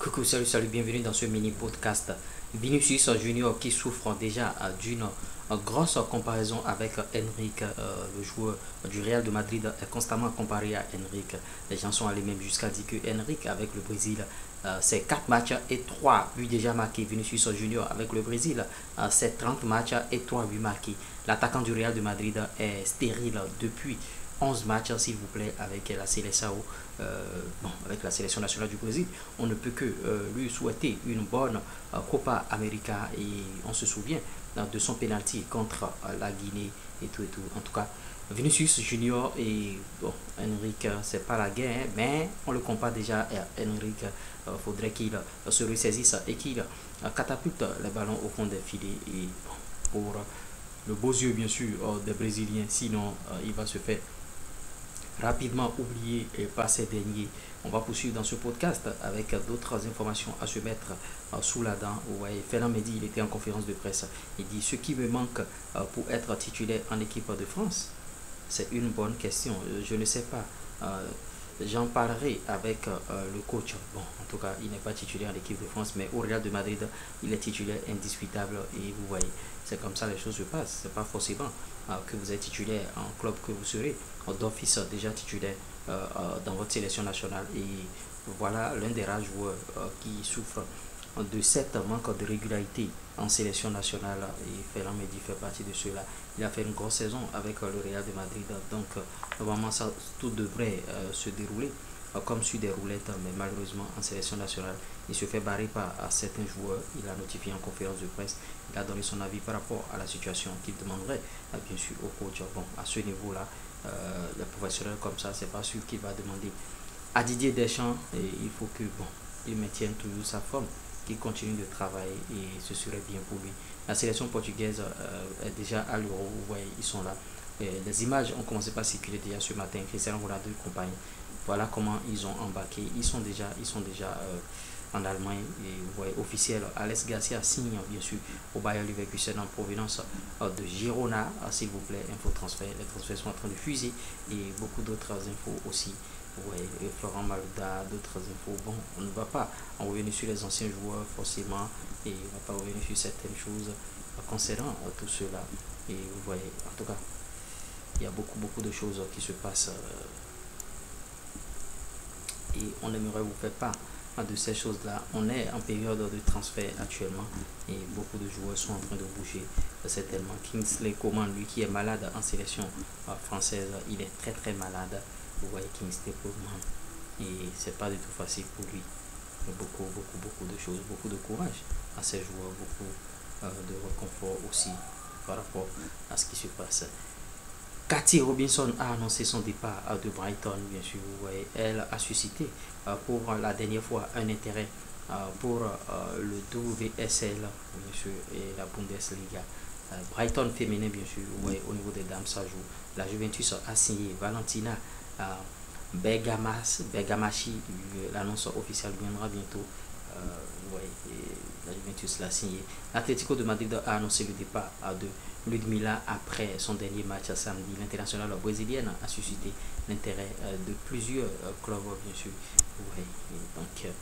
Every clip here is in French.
Coucou, salut, bienvenue dans ce mini podcast. Vinicius Junior qui souffre déjà d'une grosse comparaison avec Enrique, le joueur du Real de Madrid, est constamment comparé à Enrique. Les gens sont allés même jusqu'à dire que Enrique avec le Brésil, c'est 4 matchs et 3 buts déjà marqués. Vinicius Junior avec le Brésil, c'est 30 matchs et 3 buts marqués. L'attaquant du Real de Madrid est stérile depuis 11 matchs, s'il vous plaît, avec la Seleção, avec la sélection nationale du Brésil. On ne peut que lui souhaiter une bonne Copa América, et on se souvient de son penalty contre la Guinée et tout et tout. En tout cas, Vinicius Junior et bon, Enrique, c'est pas la guerre, mais on le compare déjà à Enrique. Faudrait qu'il se ressaisisse et qu'il catapulte les ballons au fond des filets, et bon, pour le beau yeux bien sûr des Brésiliens, sinon il va se faire rapidement oublié et pas ces derniers. On va poursuivre dans ce podcast avec d'autres informations à se mettre sous la dent. Ouais, Fernand Mendy, il était en conférence de presse. Il dit: ce qui me manque pour être titulaire en équipe de France, c'est une bonne question. Je ne sais pas. J'en parlerai avec le coach. Bon, en tout cas, il n'est pas titulaire en équipe de France, mais au Real de Madrid, il est titulaire indiscutable. Et vous voyez, c'est comme ça les choses se passent. C'est pas forcément que vous êtes titulaire en club que vous serez d'office déjà titulaire dans votre sélection nationale. Et voilà l'un des rares joueurs qui souffre de cette manque de régularité en sélection nationale, et Ferland Mendy fait partie de cela. Il a fait une grosse saison avec le Real de Madrid, donc normalement ça, tout devrait se dérouler comme sur des roulettes, mais malheureusement en sélection nationale il se fait barrer par certains joueurs. Il a notifié en conférence de presse, il a donné son avis par rapport à la situation qu'il demanderait bien sûr au coach. Bon, à ce niveau là, les professionnels comme ça, c'est pas sûr qu'il va demander à Didier Deschamps, et il faut que bon, il maintienne toujours sa forme, qu'il continue de travailler, et ce serait bien pour lui. La sélection portugaise est déjà à l'Euro, vous voyez, ils sont là. Et les images ont commencé par circuler déjà ce matin. Cristiano Ronaldo et compagnie, voilà comment ils ont embarqué. Ils sont déjà en Allemagne, et vous voyez, officiel. Alex Garcia signe bien sûr au Bayer Leverkusen en provenance de Girona, s'il vous plaît. Info transfert, les transferts sont en train de fuser, et beaucoup d'autres infos aussi. Ouais, et Florent Malouda, d'autres infos. Bon, on ne va pas en revenir sur les anciens joueurs forcément, et on ne va pas revenir sur certaines choses concernant tout cela. Et vous voyez, en tout cas, il y a beaucoup de choses qui se passent, et on aimerait vous faire part de ces choses-là. On est en période de transfert actuellement, et beaucoup de joueurs sont en train de bouger. Certainement, Kingsley Coman, lui qui est malade en sélection française, il est très malade. Vous voyez, Kingsley Coman, et c'est pas du tout facile pour lui. Beaucoup de choses, beaucoup de courage à ces joueurs, beaucoup de réconfort aussi par rapport à ce qui se passe. Cathy Robinson a annoncé son départ de Brighton, bien sûr. Vous voyez, elle a suscité pour la dernière fois un intérêt pour le WSL, bien sûr, et la Bundesliga. Brighton féminin, bien sûr. Vous voyez, au niveau des dames, ça joue. La Juventus a signé Valentina Bergamaschi. L'annonce officielle viendra bientôt. Ouais, la Juventus l'a signé. L'Atlético de Madrid a annoncé le départ de Ludmila après son dernier match samedi. L'internationale brésilienne a suscité l'intérêt de plusieurs clubs, bien sûr. Ouais, donc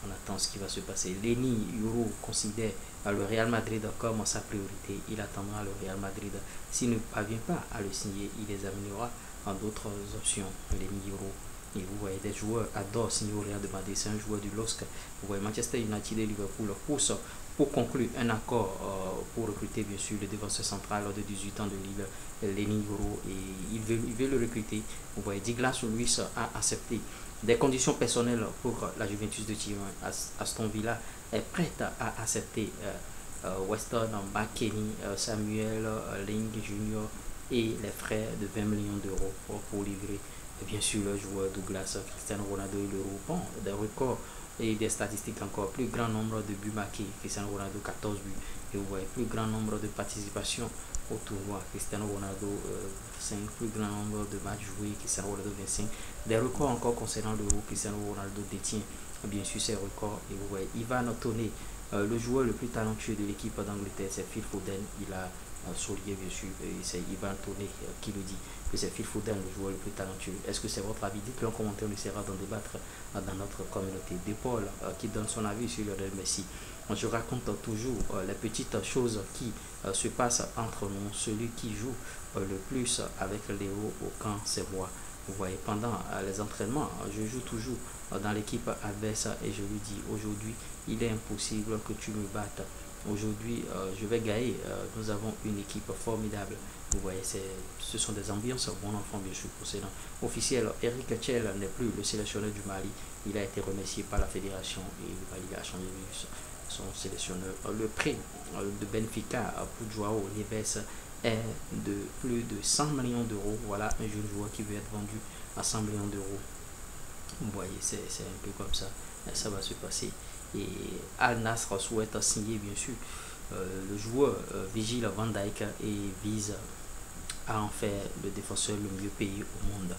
on attend ce qui va se passer. Lenny Yoro considère le Real Madrid comme sa priorité. Il attendra le Real Madrid. S'il ne parvient pas à le signer, il examinera d'autres options. Lenny Yoro. Et vous voyez, des joueurs adorent signer au Real de Madrid. C'est un joueur du LOSC. Vous voyez, Manchester United et Liverpool poussent pour conclure un accord pour recruter bien sûr le défenseur central de 18 ans de Lille, Lenny Yoro, et il veut le recruter. Vous voyez, Douglas Luiz a accepté des conditions personnelles pour la Juventus de Turin. Aston Villa est prête à accepter Weston McKennie, Samuel Ling Jr. et les frais de 20 millions d'euros pour livrer bien sûr le joueur Douglas. Cristiano Ronaldo et l'Euro. Bon, des records et des statistiques encore. Plus grand nombre de buts marqués, Cristiano Ronaldo 14 buts. Et vous voyez, plus grand nombre de participations au tournoi, Cristiano Ronaldo 5, plus grand nombre de matchs joués, Cristiano Ronaldo 25. Des records encore concernant l'Euro, Cristiano Ronaldo détient bien sûr ces records. Et vous voyez, Ivan Toney, le joueur le plus talentueux de l'équipe d'Angleterre, c'est Phil Foden. Il a soulier bien sûr. Et c'est Ivan Toney qui nous dit que c'est Phil Foden le joueur le plus talentueux. Est-ce que c'est votre avis? Dites-le en commentaire, on essaiera d'en débattre dans notre communauté. De Paul qui donne son avis sur Lionel Messi. Je raconte toujours les petites choses qui se passent entre nous. Celui qui joue le plus avec Léo au camp, c'est moi. Vous voyez, pendant les entraînements, je joue toujours dans l'équipe adverse et je lui dis aujourd'hui, il est impossible que tu me battes. Aujourd'hui, je vais gagner. Nous avons une équipe formidable. Vous voyez, ce sont des ambiances bon enfant, bien sûr, procédant. Officiel, Eric Tchel n'est plus le sélectionneur du Mali. Il a été remercié par la fédération et le Mali a changé son sélectionneur. Le prix de Benfica pour Joao Neves est de plus de 100 millions d'euros. Voilà un jeune joueur qui veut être vendu à 100 millions d'euros. Vous voyez, c'est un peu comme ça. Ça va se passer. Et Al Nassr souhaite signer, bien sûr, le joueur Vigil Van Dijk et vise à en faire le défenseur le mieux payé au monde.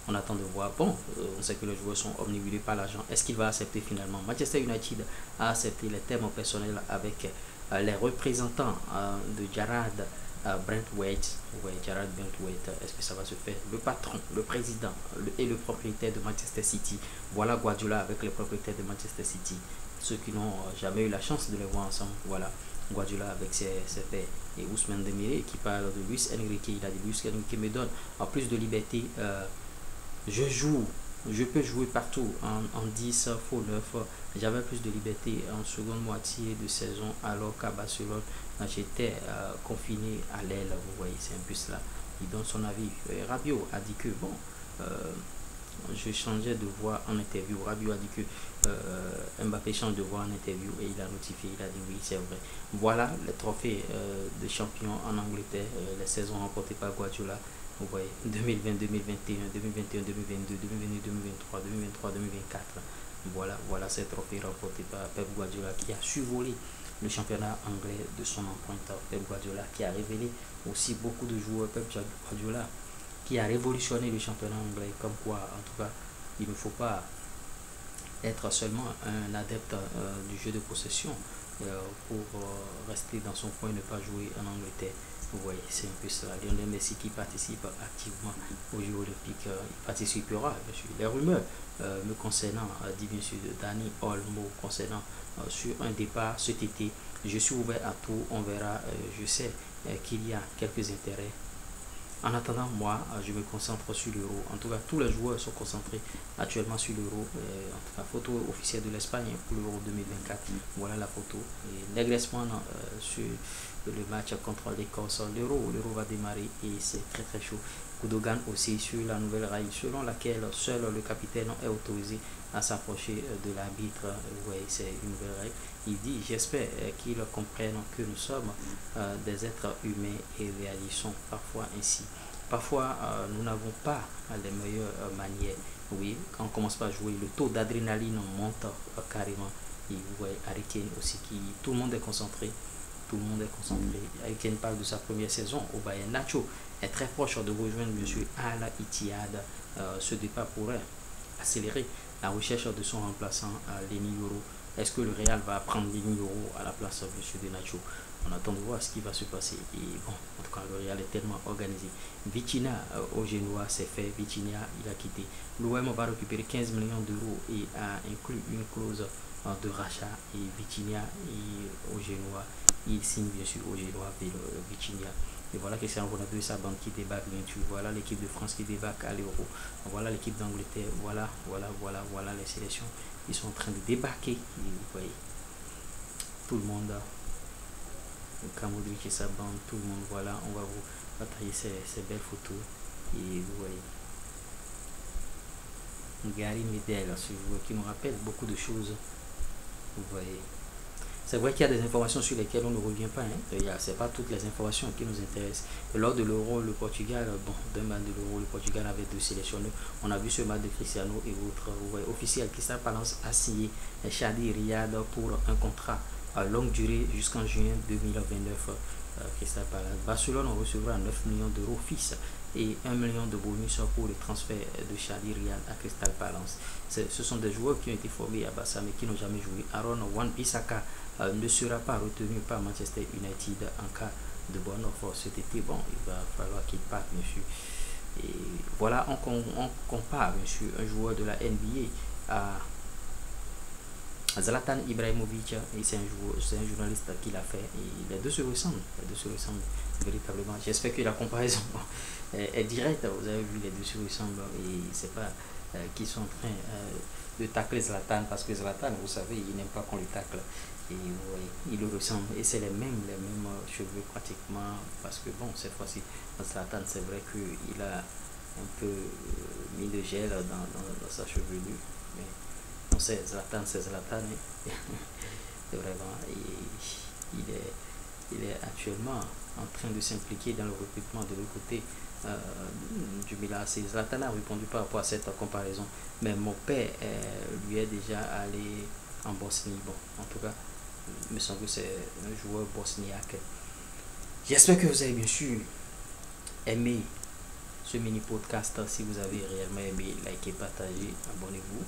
On attend de voir. Bon, on sait que les joueurs sont omnibulés par l'argent. Est-ce qu'il va accepter finalement? Manchester United a accepté les termes personnels avec les représentants de Jarrad Brentwaite. Ouais, Jarrad Brentwaite, est-ce que ça va se faire? Le patron, le président et le propriétaire de Manchester City. Voilà Guardiola avec les propriétaires de Manchester City. Ceux qui n'ont jamais eu la chance de les voir ensemble. Voilà Guardiola avec ses pairs. Et Ousmane Dembélé qui parle de Luis Enrique. Il a dit Luis Enrique me donne en plus de liberté. Je peux jouer partout en 10, faux 9. J'avais plus de liberté en seconde moitié de saison alors qu'à Barcelone, j'étais confiné à l'aile. Vous voyez, c'est un peu cela. Il donne son avis. Rabiot a dit que bon, je changeais de voix en interview. Rabiot a dit que Mbappé change de voix en interview et il a notifié, il a dit oui, c'est vrai. Voilà les trophées de champion en Angleterre, les saisons remportées par Guardiola. Vous voyez, 2020, 2021, 2021, 2022, 2022, 2023, 2023, 2024. Voilà ces trophées remportés par Pep Guardiola qui a survolé le championnat anglais de son empreinte. Pep Guardiola qui a révélé aussi beaucoup de joueurs. Pep Guardiola qui a révolutionné le championnat anglais. Comme quoi, en tout cas, il ne faut pas être seulement un adepte du jeu de possession pour rester dans son coin et ne pas jouer en Angleterre. Vous voyez, c'est un peu cela. Lionel Messi qui participe activement aux Jeux Olympiques, il participera, bien sûr. Les rumeurs me concernant, dit bien sûr de Dani Olmo, concernant sur un départ cet été. Je suis ouvert à tout, on verra. Je sais qu'il y a quelques intérêts. En attendant, moi, je me concentre sur l'Euro. En tout cas, tous les joueurs sont concentrés actuellement sur l'Euro. En tout cas, photo officielle de l'Espagne pour l'Euro 2024. Voilà la photo. Et Nagelsmann sur le match contre l'Écosse. L'Euro va démarrer et c'est très très chaud. Gundogan aussi sur la nouvelle règle selon laquelle seul le capitaine est autorisé à s'approcher de l'arbitre. Oui, c'est une nouvelle règle. Il dit, j'espère qu'ils comprennent que nous sommes des êtres humains et réagissons parfois ainsi. Parfois, nous n'avons pas les meilleures manières. Oui, quand on commence par jouer, le taux d'adrénaline monte carrément. Et vous voyez, Harry Kane aussi, tout le monde est concentré. Tout le monde est concentré. Harry Kane parle de sa première saison au Bayern. Nacho est très proche de rejoindre M. Al Ittihad. Ce départ pourrait accélérer la recherche de son remplaçant Lenny Yoro. Est-ce que le Real va prendre Lenny Yoro à la place de Nacho? On attend de voir ce qui va se passer. Et bon, en tout cas, le Real est tellement organisé. Vitinha au Genoa, c'est fait. Vitinha, il a quitté. L'OM va récupérer 15 millions d'euros et a inclus une clause de rachat. Et Vitinha au Genoa, il signe bien sûr au Genoa avec Vitinha. Et voilà Cristiano Ronaldo et sa bande qui débarque bien sûr. Voilà l'équipe de France qui débarque à l'Euro. Voilà l'équipe d'Angleterre. Voilà les sélections. Ils sont en train de débarquer. Et vous voyez, tout le monde, Kamodric et sa bande, tout le monde. Voilà, on va vous partager ces belles photos. Et vous voyez, Gary Medel, ce joueur qui nous rappelle beaucoup de choses. Vous voyez. C'est vrai qu'il y a des informations sur lesquelles on ne revient pas. Ce n'est pas toutes les informations qui nous intéressent. Lors de l'Euro, le Portugal, d'un match de l'Euro, le Portugal avait deux sélectionneurs. On a vu ce match de Cristiano et autres. Officiel, Crystal Palace a signé Shadi Riyad pour un contrat à longue durée jusqu'en juin 2029. Crystal Palace. Barcelone recevra 9 millions d'euros fixes et 1 million de bonus pour le transfert de Shadi Riyad à Crystal Palace. Ce sont des joueurs qui ont été formés à Barça mais qui n'ont jamais joué. Aaron Wan-Bissaka ne sera pas retenu par Manchester United en cas de bonne offre cet été. Bon, il va falloir qu'il parte, bien sûr. Et voilà, on compare, bien sûr, un joueur de la NBA à Zlatan Ibrahimovic, et c'est un journaliste qui l'a fait, et les deux se ressemblent, véritablement. J'espère que la comparaison est directe, vous avez vu, les deux se ressemblent, et c'est pas qu'ils sont en train de tacler Zlatan, parce que Zlatan, vous savez, il n'aime pas qu'on le tacle, et vous voyez, il le ressemble, et c'est les mêmes cheveux pratiquement, parce que bon, cette fois-ci, Zlatan, c'est vrai qu'il a un peu mis de gel dans sa chevelure, mais non, c'est Zlatan, hein. C'est vraiment, il est actuellement en train de s'impliquer dans le recrutement de l'autre côté du Milan. Zlatan a répondu par rapport à cette comparaison, mais mon père lui est déjà allé en Bosnie. Bon, en tout cas, il me semble que c'est un joueur bosniaque. J'espère que vous avez bien sûr aimé ce mini podcast. Si vous avez réellement aimé, likez, partagez, abonnez-vous.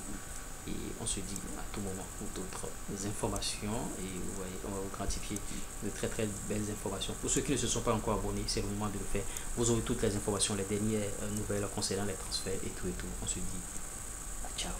Et on se dit à tout moment pour d'autres informations, et vous voyez, on va vous gratifier de très très belles informations. Pour ceux qui ne se sont pas encore abonnés, c'est le moment de le faire. Vous aurez toutes les informations, les dernières nouvelles concernant les transferts et tout. On se dit à ciao.